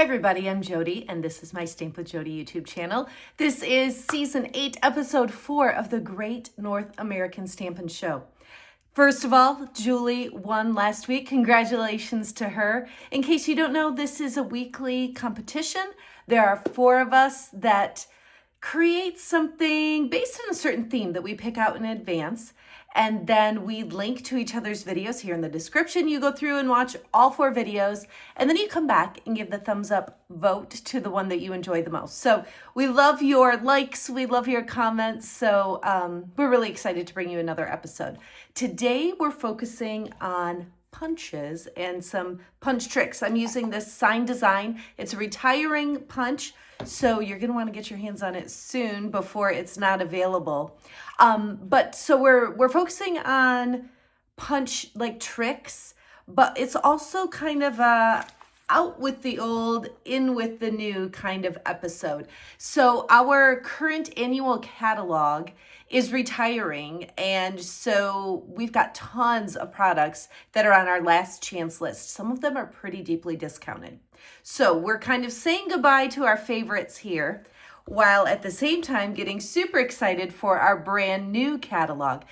Hi everybody, I'm Jodi, and this is my Stamp with Jodi YouTube channel. This is Season 8, Episode 4 of the Great North American Stampin' Show. First of all, Julie won last week. Congratulations to her. In case you don't know, this is a weekly competition. There are 4 of us that create something based on a certain theme that we pick out in advance. And then we link to each other's videos here in the description. You go through and watch all 4 videos, and then you come back and give the thumbs up vote to the one that you enjoy the most. So we love your likes, we love your comments. So we're really excited to bring you another episode. Today we're focusing on punches and some punch tricks. I'm using this sign design. It's a retiring punch, so you're going to want to get your hands on it soon before it's not available. So we're focusing on punch like tricks, but it's also kind of a out with the old, in with the new kind of episode. So our current annual catalog is retiring, and so we've got tons of products that are on our last chance list. Some of them are pretty deeply discounted. So we're kind of saying goodbye to our favorites here, while at the same time getting super excited for our brand new catalog.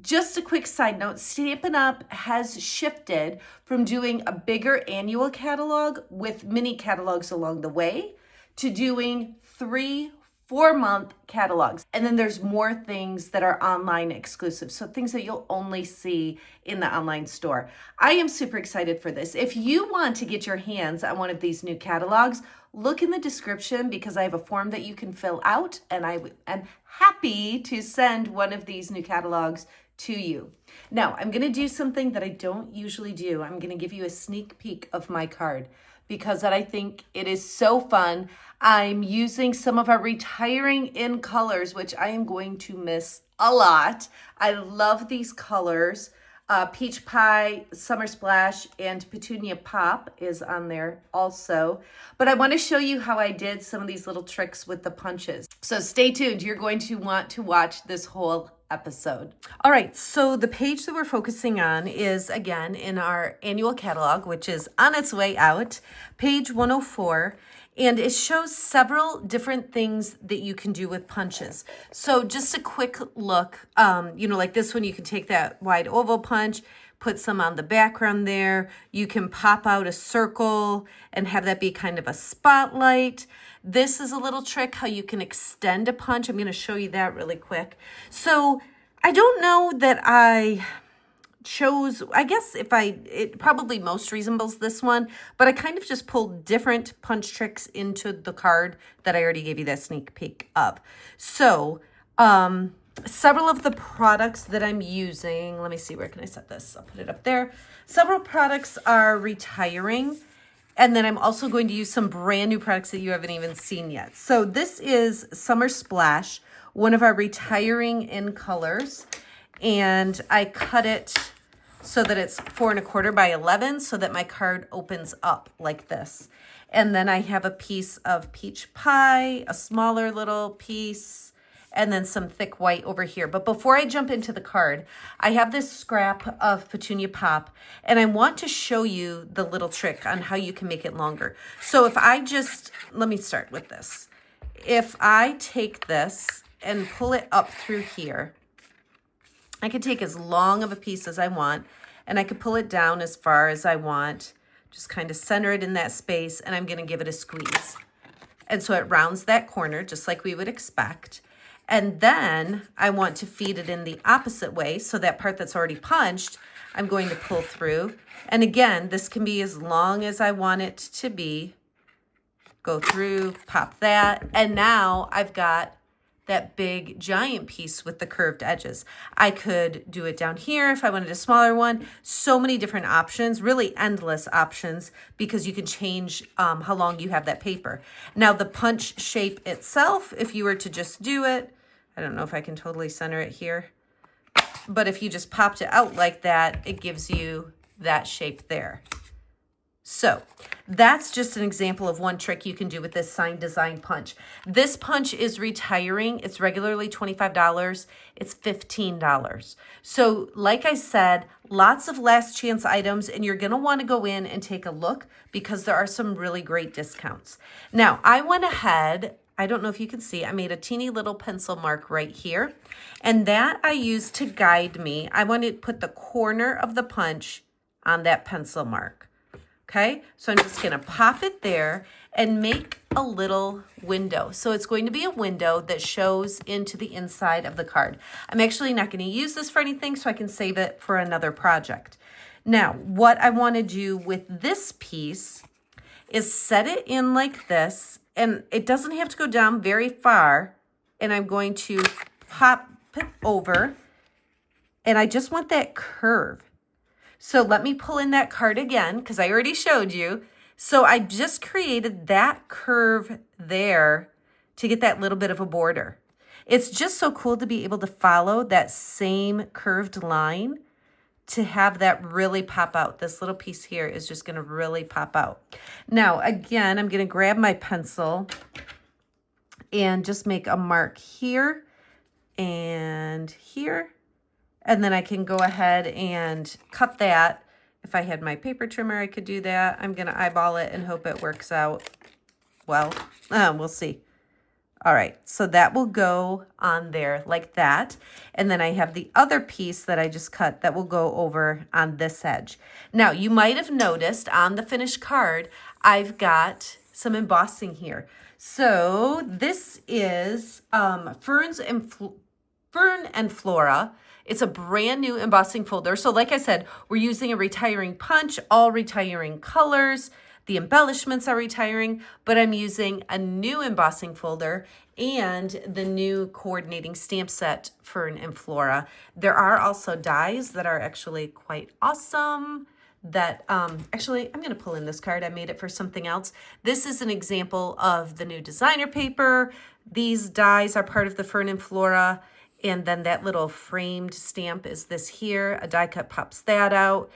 Just a quick side note, Stampin' Up! Has shifted from doing a bigger annual catalog with mini catalogs along the way to doing 3 4-month catalogs. And then there's more things that are online exclusive. So things that you'll only see in the online store. I am super excited for this. If you want to get your hands on one of these new catalogs, look in the description because I have a form that you can fill out, and I am happy to send one of these new catalogs to you. Now, I'm going to do something that I don't usually do. I'm going to give you a sneak peek of my card because I think it is so fun. I'm using some of our retiring in colors, which I am going to miss a lot. I love these colors. Peach Pie, Summer Splash, and Petunia Pop is on there also. But I want to show you how I did some of these little tricks with the punches. So stay tuned. You're going to want to watch this whole episode. All right, so the page that we're focusing on is, again, in our annual catalog, which is on its way out, page 104. And it shows several different things that you can do with punches. So just a quick look, like this one, you can take that wide oval punch, put some on the background there. You can pop out a circle and have that be kind of a spotlight. This is a little trick how you can extend a punch. I'm going to show you that really quick. So I don't know that I chose, I guess it probably most resembles this one, but I kind of just pulled different punch tricks into the card that I already gave you that sneak peek of. So several of the products that I'm using, let me see, where can I set this? I'll put it up there. Several products are retiring, and then I'm also going to use some brand new products that you haven't even seen yet. So this is Summer Splash, one of our retiring in colors. And I cut it so that it's 4 1/4 by 11 so that my card opens up like this. And then I have a piece of Peach Pie, a smaller little piece, and then some thick white over here. But before I jump into the card, I have this scrap of Petunia Pop, and I want to show you the little trick on how you can make it longer. So if I let me start with this. If I take this and pull it up through here, I can take as long of a piece as I want, and I could pull it down as far as I want. Just kind of center it in that space, and I'm going to give it a squeeze. And so it rounds that corner, just like we would expect. And then I want to feed it in the opposite way, so that part that's already punched, I'm going to pull through. And again, this can be as long as I want it to be. Go through, pop that, and now I've got that big giant piece with the curved edges. I could do it down here if I wanted a smaller one. So many different options, really endless options, because you can change how long you have that paper. Now the punch shape itself, if you were to just do it, I don't know if I can totally center it here, but if you just popped it out like that, it gives you that shape there. So that's just an example of one trick you can do with this sign design punch. This punch is retiring. It's regularly $25. It's $15. So like I said, lots of last chance items, and you're going to want to go in and take a look because there are some really great discounts. Now, I went ahead, I don't know if you can see, I made a teeny little pencil mark right here, and that I used to guide me. I wanted to put the corner of the punch on that pencil mark. Okay, so I'm just going to pop it there and make a little window. So it's going to be a window that shows into the inside of the card. I'm actually not going to use this for anything, so I can save it for another project. Now, what I want to do with this piece is set it in like this, and it doesn't have to go down very far, and I'm going to pop it over, and I just want that curve. So let me pull in that card again because I already showed you. So I just created that curve there to get that little bit of a border. It's just so cool to be able to follow that same curved line to have that really pop out. This little piece here is just going to really pop out. Now, again, I'm going to grab my pencil and just make a mark here and here. And then I can go ahead and cut that. If I had my paper trimmer, I could do that. I'm going to eyeball it and hope it works out well. We'll see. All right, so that will go on there like that. And then I have the other piece that I just cut that will go over on this edge. Now, you might have noticed on the finished card, I've got some embossing here. So this is Fern and Flora. It's a brand new embossing folder. So like I said, we're using a retiring punch, all retiring colors. The embellishments are retiring, but I'm using a new embossing folder and the new coordinating stamp set, Fern and Flora. There are also dies that are actually quite awesome. That actually, I'm going to pull in this card. I made it for something else. This is an example of the new designer paper. These dies are part of the Fern and Flora. And then that little framed stamp is this here. A die cut pops that out.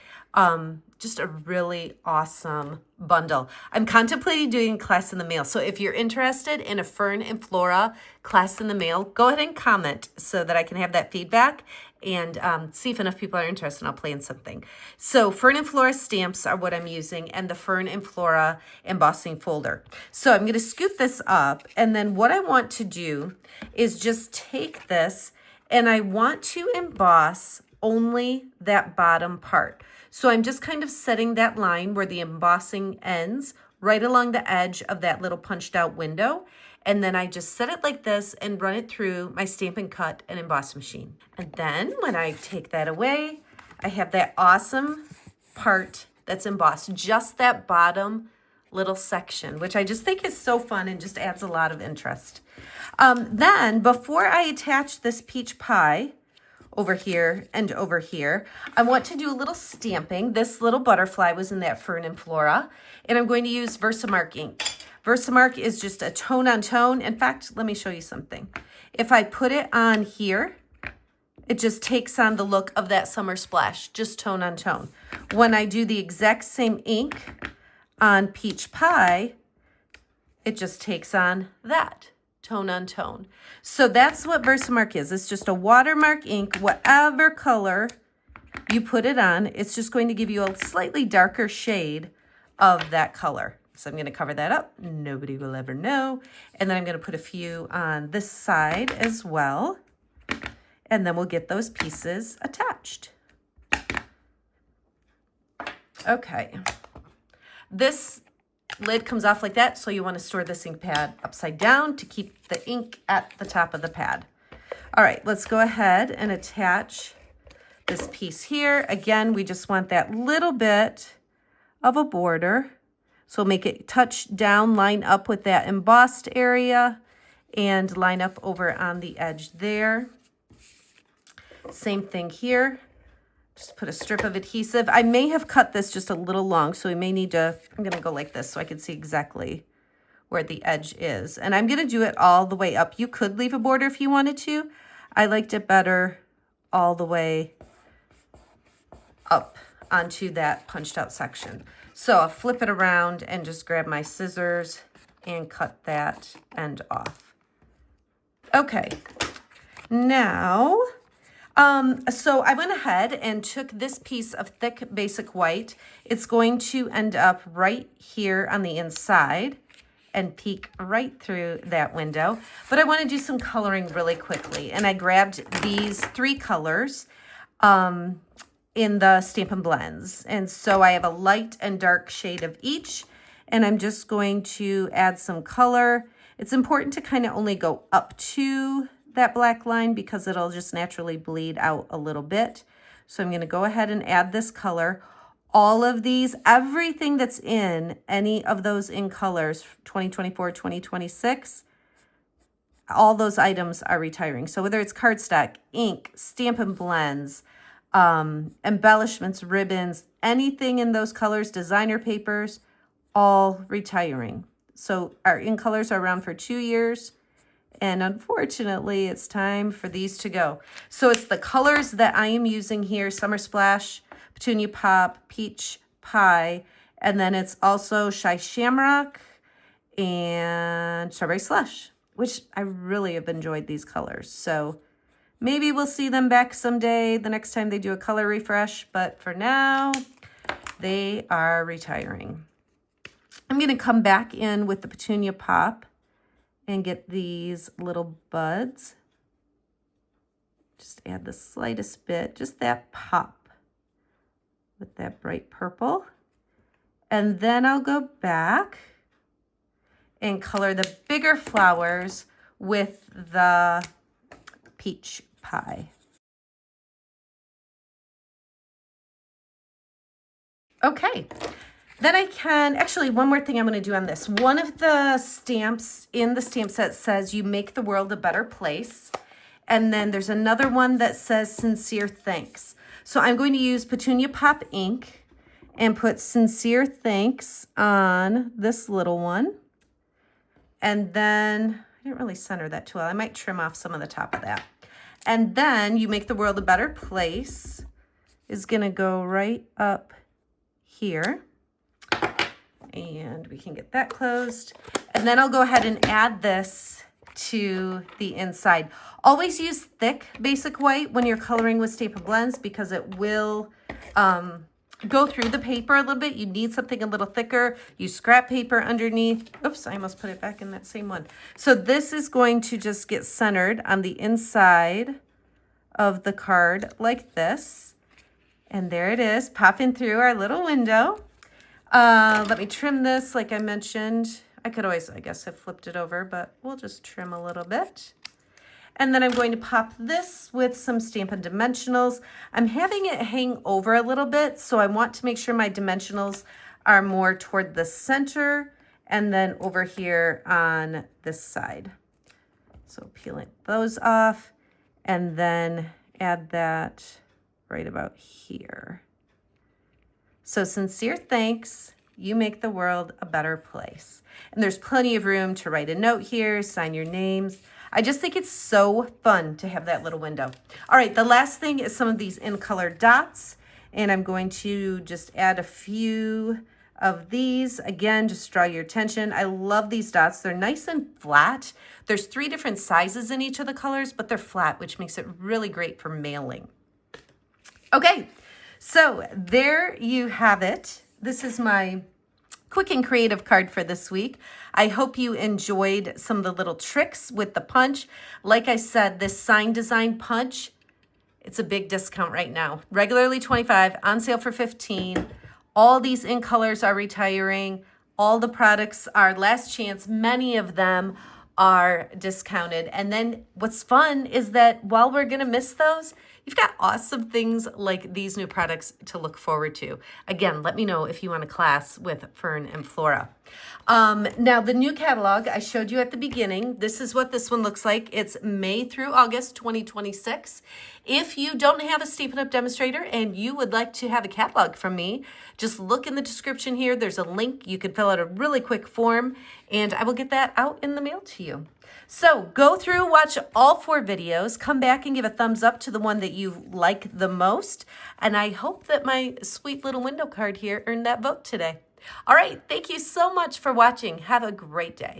Just a really awesome bundle. I'm contemplating doing a class in the mail. So if you're interested in a Fern and Flora class in the mail, go ahead and comment so that I can have that feedback and see if enough people are interested, and I'll plan something. So Fern and Flora stamps are what I'm using, and the Fern and Flora embossing folder. So I'm going to scoop this up, and then what I want to do is just take this, and I want to emboss only that bottom part. So I'm just kind of setting that line where the embossing ends right along the edge of that little punched out window. And then I just set it like this and run it through my Stampin' Cut and emboss machine. And then when I take that away, I have that awesome part that's embossed, just that bottom little section, which I just think is so fun and just adds a lot of interest. Then before I attach this peach pie over here and over here, I want to do a little stamping. This little butterfly was in that Fern and Flora, and I'm going to use Versamark ink. Versamark is just a tone on tone. In fact, let me show you something. If I put it on here, it just takes on the look of that summer splash, just tone on tone. When I do the exact same ink on peach pie, it just takes on that tone on tone. So that's what Versamark is. It's just a watermark ink, whatever color you put it on, it's just going to give you a slightly darker shade of that color. So I'm going to cover that up. Nobody will ever know. And then I'm going to put a few on this side as well. And then we'll get those pieces attached. Okay. This lid comes off like that, so you want to store this ink pad upside down to keep the ink at the top of the pad. All right, let's go ahead and attach this piece here. Again, we just want that little bit of a border. So make it touch down, line up with that embossed area, and line up over on the edge there. Same thing here. Just put a strip of adhesive. I may have cut this just a little long, so we may need to, I'm going to go like this so I can see exactly where the edge is. And I'm going to do it all the way up. You could leave a border if you wanted to. I liked it better all the way up onto that punched out section. So I'll flip it around and just grab my scissors and cut that end off. Okay, now, so I went ahead and took this piece of thick basic white. It's going to end up right here on the inside and peek right through that window. But I want to do some coloring really quickly. And I grabbed these 3 colors in the Stampin' Blends. And so I have a light and dark shade of each. And I'm just going to add some color. It's important to kind of only go up to that black line because it'll just naturally bleed out a little bit. So I'm going to go ahead and add this color. All of these, everything that's in any of those in colors, 2024, 2026, all those items are retiring. So whether it's cardstock, ink, Stampin' Blends, embellishments, ribbons, anything in those colors, designer papers, all retiring. So our in colors are around for 2 years. And unfortunately, it's time for these to go. So it's the colors that I am using here: Summer Splash, Petunia Pop, Peach Pie, and then it's also Shy Shamrock and Strawberry Slush, which I really have enjoyed these colors. So maybe we'll see them back someday, the next time they do a color refresh, but for now, they are retiring. I'm going to come back in with the Petunia Pop and get these little buds. Just add the slightest bit, just that pop with that bright purple. And then I'll go back and color the bigger flowers with the Peach Pie. Okay. Then I can, actually, one more thing I'm going to do on this. One of the stamps in the stamp set says, "You make the world a better place." And then there's another one that says, "Sincere thanks." So I'm going to use Petunia Pop ink and put "Sincere thanks" on this little one. And then, I didn't really center that too well. I might trim off some of the top of that. And then "You make the world a better place" is going to go right up here. And we can get that closed. And then I'll go ahead and add this to the inside. Always use thick basic white when you're coloring with Stampin' Blends because it will go through the paper a little bit. You need something a little thicker. Use scrap paper underneath. Oops, I almost put it back in that same one. So this is going to just get centered on the inside of the card like this. And there it is, popping through our little window. Let me trim this like I mentioned. I could always, I guess, have flipped it over, but we'll just trim a little bit. And then I'm going to pop this with some Stampin' Dimensionals. I'm having it hang over a little bit, so I want to make sure my dimensionals are more toward the center and then over here on this side. So peeling those off and then add that right about here. So "Sincere thanks, you make the world a better place." And there's plenty of room to write a note here, sign your names. I just think it's so fun to have that little window. All right, the last thing is some of these in color dots. And I'm going to just add a few of these. Again, just draw your attention. I love these dots. They're nice and flat. There's 3 different sizes in each of the colors, but they're flat, which makes it really great for mailing. Okay. So there you have it. This is my quick and creative card for this week. I hope you enjoyed some of the little tricks with the punch. Like I said, this sign design punch, it's a big discount right now. Regularly $25, on sale for $15. All these in colors are retiring. All the products are last chance. Many of them are discounted. And then what's fun is that while we're going to miss those, you've got awesome things like these new products to look forward to. Again, let me know if you want a class with Fern and Flora. Now, the new catalog I showed you at the beginning, this is what this one looks like. It's May through August 2026. If you don't have a Stampin' Up! Demonstrator and you would like to have a catalog from me, just look in the description here. There's a link. You can fill out a really quick form, and I will get that out in the mail to you. So go through, watch all 4 videos, come back and give a thumbs up to the one that you like the most. And I hope that my sweet little window card here earned that vote today. All right, thank you so much for watching. Have a great day.